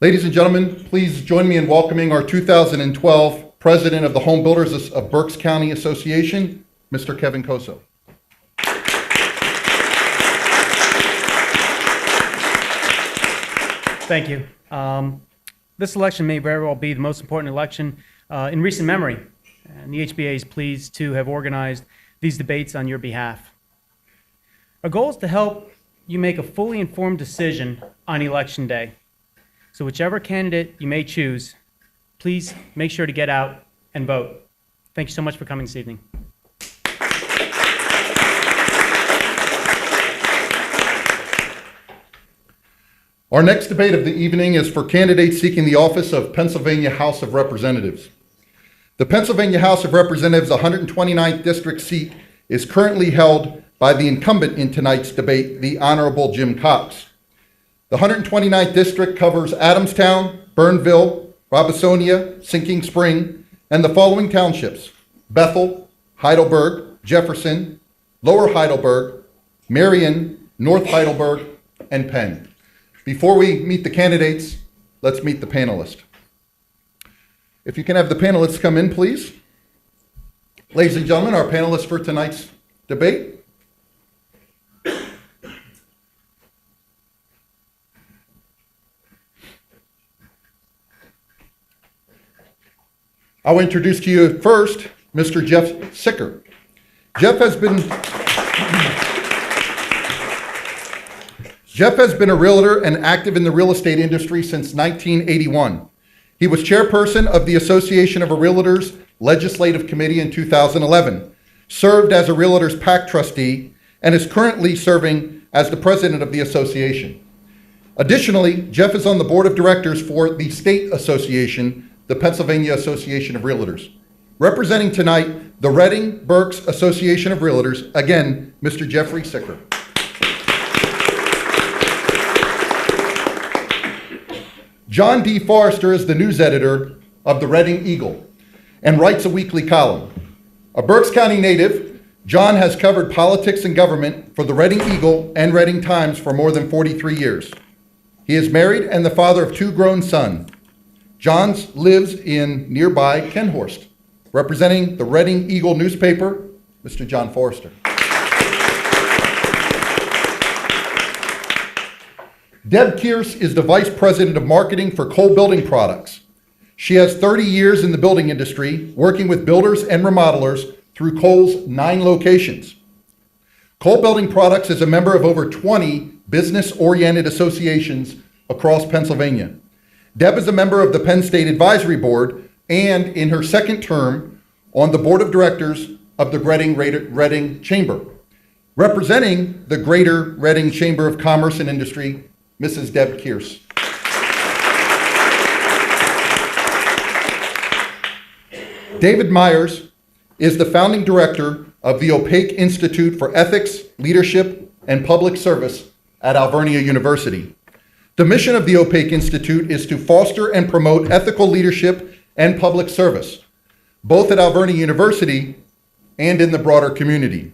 Ladies and gentlemen, please join me in welcoming our 2012 President of the Home Builders of Berks County Association, Mr. Kevin Kozo. Thank you. This election may very well be the most important election in recent memory, and the HBA is pleased to have organized these debates on your behalf. Our goal is to help you make a fully informed decision on Election Day. So whichever candidate you may choose, please make sure to get out and vote. Thank you so much for coming this evening. Our next debate of the evening is for candidates seeking the office of Pennsylvania House of Representatives. The Pennsylvania House of Representatives 129th District seat is currently held by the incumbent in tonight's debate, the Honorable Jim Cox. The 129th District covers Adamstown, Bernville, Robesonia, Sinking Spring, and the following townships: Bethel, Heidelberg, Jefferson, Lower Heidelberg, Marion, North Heidelberg, and Penn. Before we meet the candidates, let's meet the panelists. If you can have the panelists come in, please. Ladies and gentlemen, our panelists for tonight's debate. I'll introduce to you first Mr. Jeffrey Sicher. Jeff has been a realtor and active in the real estate industry since 1981. He was chairperson of the Association of Realtors Legislative Committee in 2011, served as a Realtors PAC trustee, and is currently serving as the president of the association. Additionally, Jeff is on the board of directors for the state association, the Pennsylvania Association of Realtors. Representing tonight, the Reading-Berks Association of Realtors, again, Mr. Jeffrey Sicher. John D. Forrester is the news editor of the Reading Eagle and writes a weekly column. A Berks County native, John has covered politics and government for the Reading Eagle and Reading Times for more than 43 years. He is married and the father of 2 grown sons. John lives in nearby Kenhorst. Representing the Reading Eagle newspaper, Mr. John Forrester. Deb Kearse is the Vice President of Marketing for Cole Building Products. She has 30 years in the building industry, working with builders and remodelers through Cole's 9 locations. Cole Building Products is a member of over 20 business-oriented associations across Pennsylvania. Deb is a member of the Penn State Advisory Board and, in her second term, on the board of directors of the Reading Chamber. Representing the Greater Reading Chamber of Commerce and Industry, Mrs. Deb Kearse. David Myers is the founding director of the Opaque Institute for Ethics, Leadership, and Public Service at Alvernia University. The mission of the Opaque Institute is to foster and promote ethical leadership and public service, both at Alvernia University and in the broader community.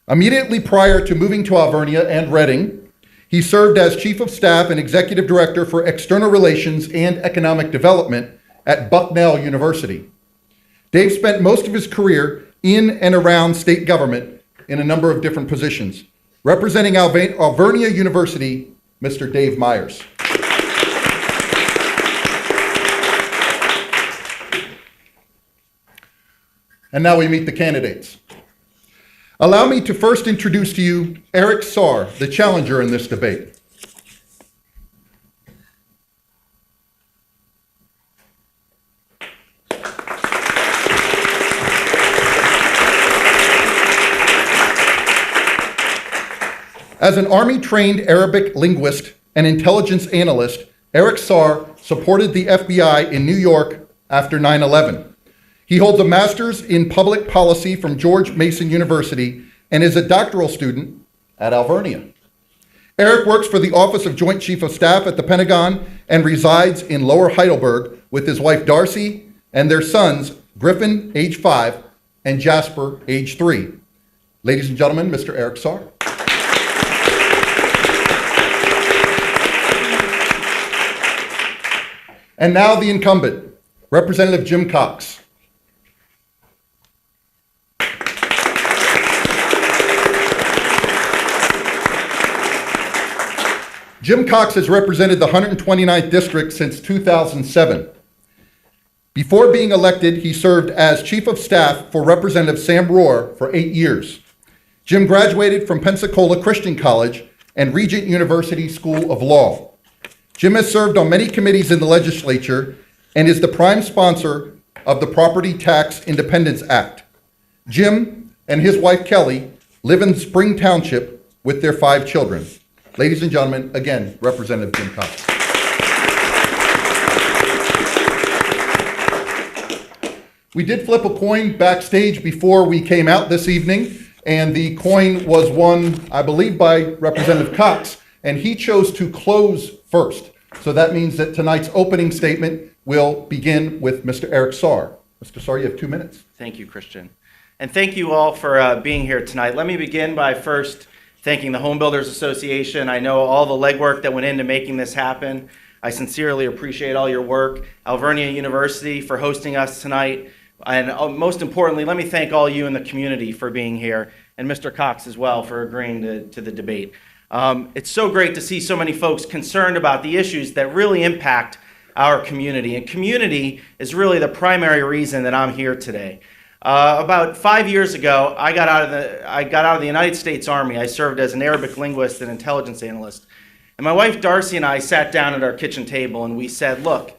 Immediately prior to moving to Alvernia and Reading, he served as Chief of Staff and Executive Director for External Relations and Economic Development at Bucknell University. Dave spent most of his career in and around state government in a number of different positions. Representing Alvernia University, Mr. Dave Myers. And now we meet the candidates. Allow me to first introduce to you Erik Saar, the challenger in this debate. As an Army-trained Arabic linguist and intelligence analyst, Erik Saar supported the FBI in New York after 9/11. He holds a master's in public policy from George Mason University and is a doctoral student at Alvernia. Erik works for the Office of Joint Chief of Staff at the Pentagon and resides in Lower Heidelberg with his wife Darcy and their sons, Griffin, age 5, and Jasper, age 3. Ladies and gentlemen, Mr. Erik Saar. And now the incumbent, Representative Jim Cox. Jim Cox has represented the 129th District since 2007. Before being elected, he served as Chief of Staff for Representative Sam Rohr for 8 years. Jim graduated from Pensacola Christian College and Regent University School of Law. Jim has served on many committees in the legislature and is the prime sponsor of the Property Tax Independence Act. Jim and his wife Kelly live in Spring Township with their 5 children. Ladies and gentlemen, again, Representative Jim Cox. We did flip a coin backstage before we came out this evening, and the coin was won, I believe, by Representative Cox, and he chose to close first. So that means that tonight's opening statement will begin with Mr. Erik Saar. Mr. Saar, you have 2 minutes. Thank you, Christian. And thank you all for being here tonight. Let me begin by first thanking the Home Builders Association. I know all the legwork that went into making this happen. I sincerely appreciate all your work. Alvernia University for hosting us tonight. And most importantly, let me thank all you in the community for being here, and Mr. Cox as well for agreeing to the debate. It's so great to see so many folks concerned about the issues that really impact our community. And community is really the primary reason that I'm here today. About 5 years ago, I got out of the United States Army. I served as an Arabic linguist and intelligence analyst. And my wife Darcy and I sat down at our kitchen table and we said, look,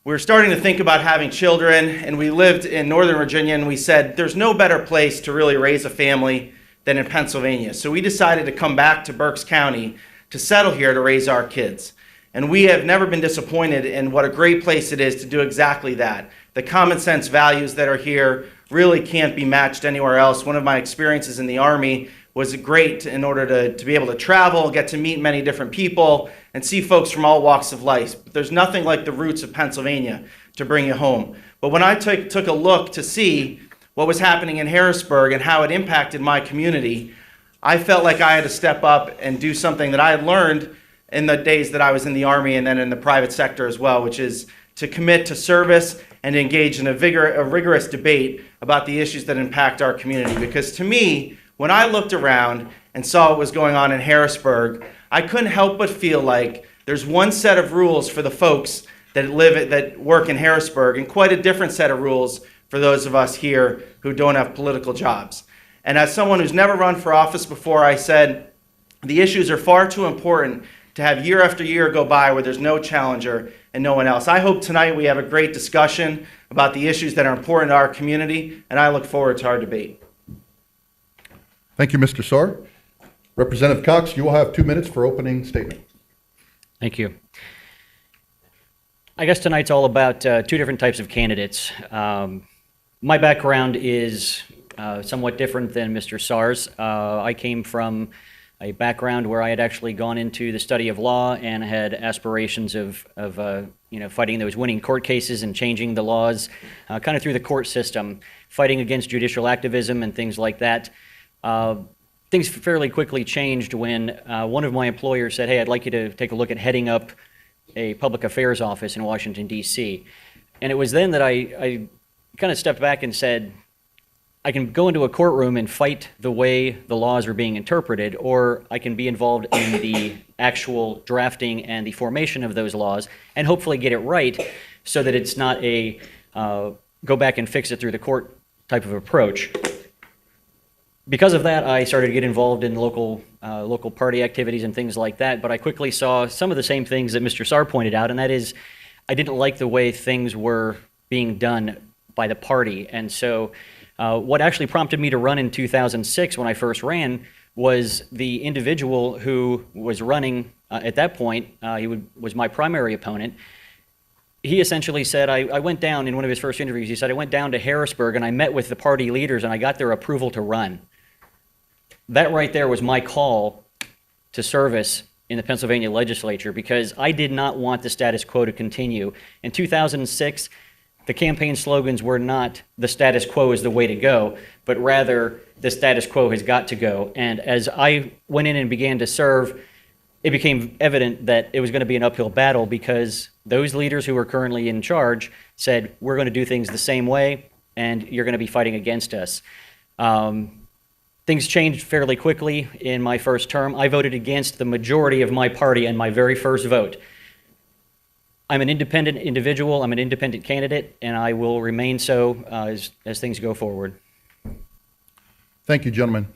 we're starting to think about having children, and we lived in Northern Virginia, and we said there's no better place to really raise a family than in Pennsylvania. So we decided to come back to Berks County to settle here to raise our kids. And we have never been disappointed in what a great place it is to do exactly that. The common sense values that are here really can't be matched anywhere else. One of my experiences in the Army was great in order to be able to travel, get to meet many different people, and see folks from all walks of life. But there's nothing like the roots of Pennsylvania to bring you home. But when I took a look to see what was happening in Harrisburg and how it impacted my community, I felt like I had to step up and do something that I had learned in the days that I was in the Army and then in the private sector as well, which is to commit to service and engage in a rigorous debate about the issues that impact our community. Because to me, when I looked around and saw what was going on in Harrisburg, I couldn't help but feel like there's one set of rules for the folks that work in Harrisburg and quite a different set of rules for those of us here who don't have political jobs. And as someone who's never run for office before, I said, the issues are far too important to have year after year go by where there's no challenger and no one else. I hope tonight we have a great discussion about the issues that are important to our community, and I look forward to our debate. Thank you, Mr. Saar. Representative Cox, you will have 2 minutes for opening statement. Thank you. I guess tonight's all about 2 different types of candidates. My background is somewhat different than Mr. Saar's. I came from a background where I had actually gone into the study of law and had aspirations of fighting those winning court cases and changing the laws kind of through the court system, fighting against judicial activism and things like that. Things fairly quickly changed when one of my employers said, hey, I'd like you to take a look at heading up a public affairs office in Washington, D.C. And it was then that I kind of stepped back and said, I can go into a courtroom and fight the way the laws are being interpreted, or I can be involved in the actual drafting and the formation of those laws and hopefully get it right so that it's not a go back and fix it through the court type of approach. Because of that, I started to get involved in local party activities and things like that, but I quickly saw some of the same things that Mr. Sarr pointed out, and that is I didn't like the way things were being done by the party. And so what actually prompted me to run in 2006 when I first ran was the individual who was running at that point, was my primary opponent. He essentially said, I went down in one of his first interviews, he said, I went down to Harrisburg and I met with the party leaders and I got their approval to run. That right there was my call to service in the Pennsylvania legislature because I did not want the status quo to continue. In 2006, the campaign slogans were not the status quo is the way to go, but rather the status quo has got to go. And as I went in and began to serve, it became evident that it was going to be an uphill battle because those leaders who were currently in charge said, we're going to do things the same way, and you're going to be fighting against us. Things changed fairly quickly in my first term. I voted against the majority of my party in my very first vote. I'm an independent individual, I'm an independent candidate, and I will remain so as things go forward. Thank you, gentlemen.